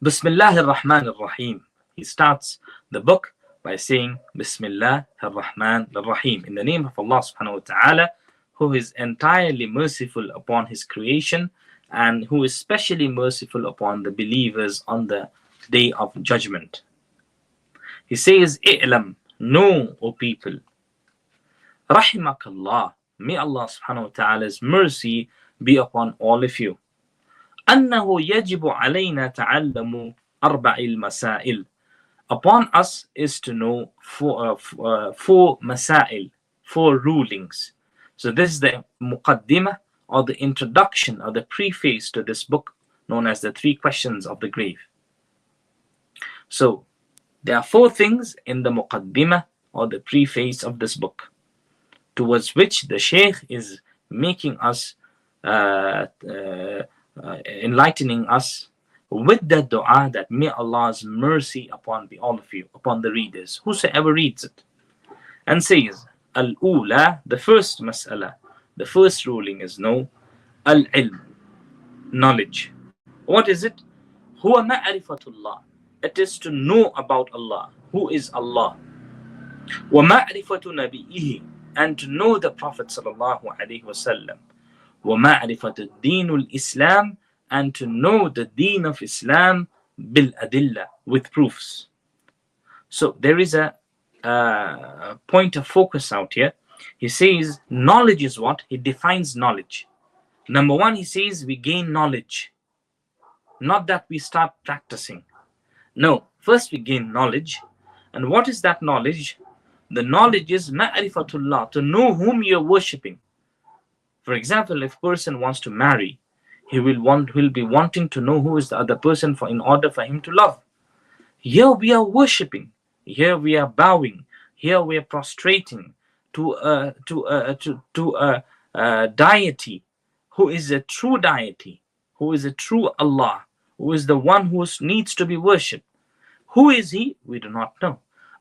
Bismillah ar-Rahman ar-Rahim. He starts the book by saying Bismillah ar-Rahman ar-Rahim, in the name of Allah subhanahu wa ta'ala, who is entirely merciful upon his creation and who is specially merciful upon the believers on the day of judgment. He says, I'lam, know, O people, Rahimakallah, may Allah subhanahu wa ta'ala's mercy be upon all of you. أنه يجب علينا تعلم أربع المسائل. Upon us is to know four masail, four rulings. So this is the muqaddimah, or the introduction or the preface to this book, known as the 3 questions of the grave. So there are 4 things in the muqaddimah, or the preface of this book, towards which the Shaykh is making us enlightening us with the dua that may Allah's mercy upon all of you, upon the readers, whosoever reads it. And says, Al-Ula, the first mas'ala, the first ruling is no, Al-Ilm, knowledge. What is it? Huwa ma'rifatullah. It is to know about Allah. Who is Allah? Wa ma'rifatu nabi'ihi, and to know the Prophet sallallahu alaihi wasallam. وَمَعْرِفَةُ الدِّينُ الْإِسْلَامِ, and to know the deen of Islam بِالْأَدِلَّةِ, with proofs. So there is a point of focus out here. He says knowledge is what? He defines knowledge. Number 1, he says we gain knowledge. Not that we start practicing. No, first we gain knowledge. And what is that knowledge? The knowledge is ma'rifatullah, to know whom you're worshipping. For example, if a person wants to marry, he will be wanting to know who is the other person in order for him to love. Here we are worshipping. Here we are bowing. Here we are prostrating to a deity who is a true deity, who is a true Allah, who is the one who needs to be worshipped. Who is he? We do not know.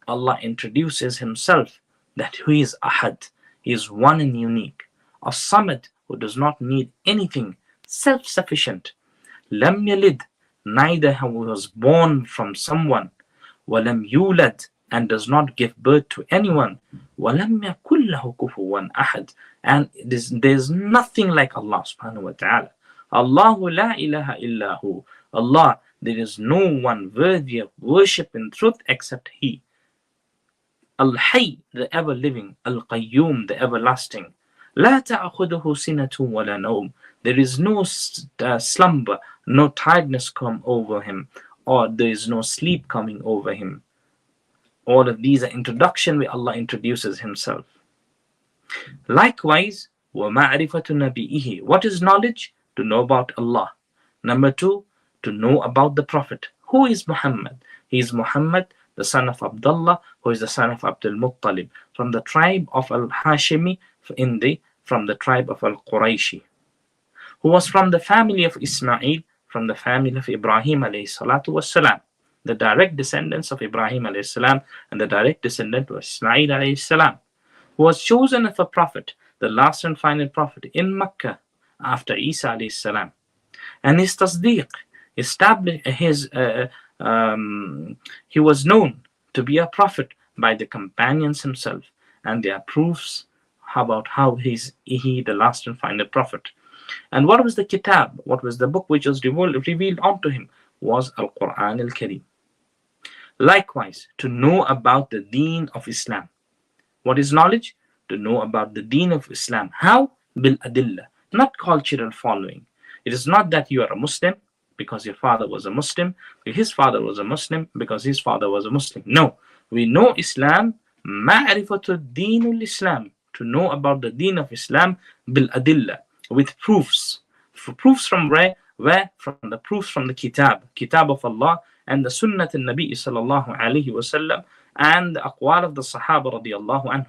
Allah introduces himself that he is Ahad. He is one and unique. As-Samad, who does not need anything, self-sufficient. Lam yalid, neither was born from someone. Walam yulad, and does not give birth to anyone. Walam yakul lahu kufuwan ahad, and there is nothing like Allah subhanahu wa ta'ala. Allahu la ilaha illahu. Allah, there is no one worthy of worship in truth except He. Al-Hayy, the ever-living. Al-Qayyum, the everlasting. لا تأخذه سنة ولا نوم. There is no slumber, no tiredness come over him, or there is no sleep coming over him. All of these are introduction where Allah introduces himself. Likewise, وَمَعْرِفَةُ نَبِيِّهِ. What is knowledge? To know about Allah. Number 2, to know about the Prophet. Who is Muhammad? He is Muhammad, the son of Abdullah, who is the son of Abdul Muttalib, from the tribe of Al-Hashimi, from the tribe of Al-Qurayshi, who was from the family of Ismail, from the family of Ibrahim alayhi salatu wassalam, the direct descendants of Ibrahim alayhi salam, and the direct descendant of Ismail alayhi salam, who was chosen as a prophet, the last and final prophet in Mecca after Isa alayhi salam. And his tasdeeq, established he was known to be a prophet by the companions himself, and there are proofs about how he the last and final prophet. And what was the kitab? What was the book which was revealed unto him? Was Al-Quran Al-Kareem. Likewise, to know about the deen of Islam. What is knowledge? To know about the deen of Islam. How? Bil adillah, not cultural following. It is not that you are a Muslim because your father was a Muslim, his father was a Muslim because his father was a Muslim. No, we know Islam, ma'rifatul deenul Islam, to know about the deen of Islam bil adillah, with proofs. Proofs from where? From the proofs from the kitab of Allah, and the sunnat al-Nabi sallallahu alayhi wasallam, and the aqwal of the Sahaba radiyallahu anhu.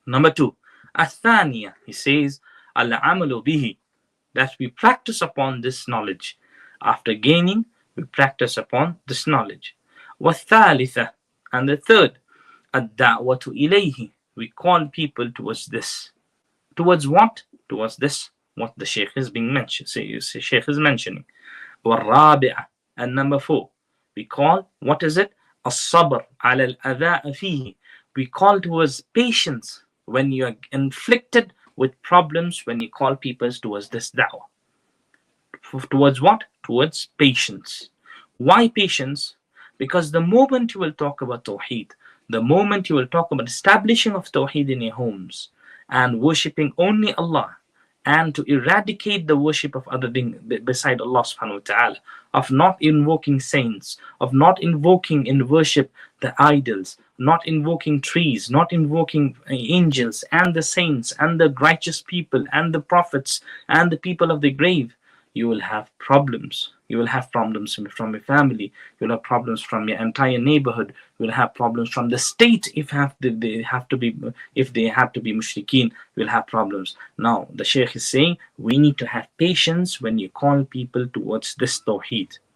Number 2, athaniya, he says, al-amalu bihi, that we practice upon this knowledge. After gaining, we practice upon this knowledge. Wathalitha, and the 3rd, ad-da'watu ilayhi, we call people towards this. Towards what? Towards this, what the Shaykh is being mentioned. Shaykh is mentioning. وَالرَّابِعَةِ, And number four, we call, what is it? As-sabr ala al-adha fihi. We call towards patience when you are inflicted with problems, when you call people towards this da'wah. Towards what? Towards patience. Why patience? Because the moment you will talk about Tawheed, the moment you will talk about establishing of Tawheed in your homes and worshipping only Allah, and to eradicate the worship of other things beside Allah subhanahu wa ta'ala, of not invoking saints, of not invoking in worship the idols, not invoking trees, not invoking angels and the saints and the righteous people and the prophets and the people of the grave, you will have problems. You will have problems from your family. You will have problems from your entire neighborhood. You will have problems from the state they have to be, if they have to be mushrikeen. You will have problems. Now the Shaykh is saying we need to have patience when you call people towards this tawheed.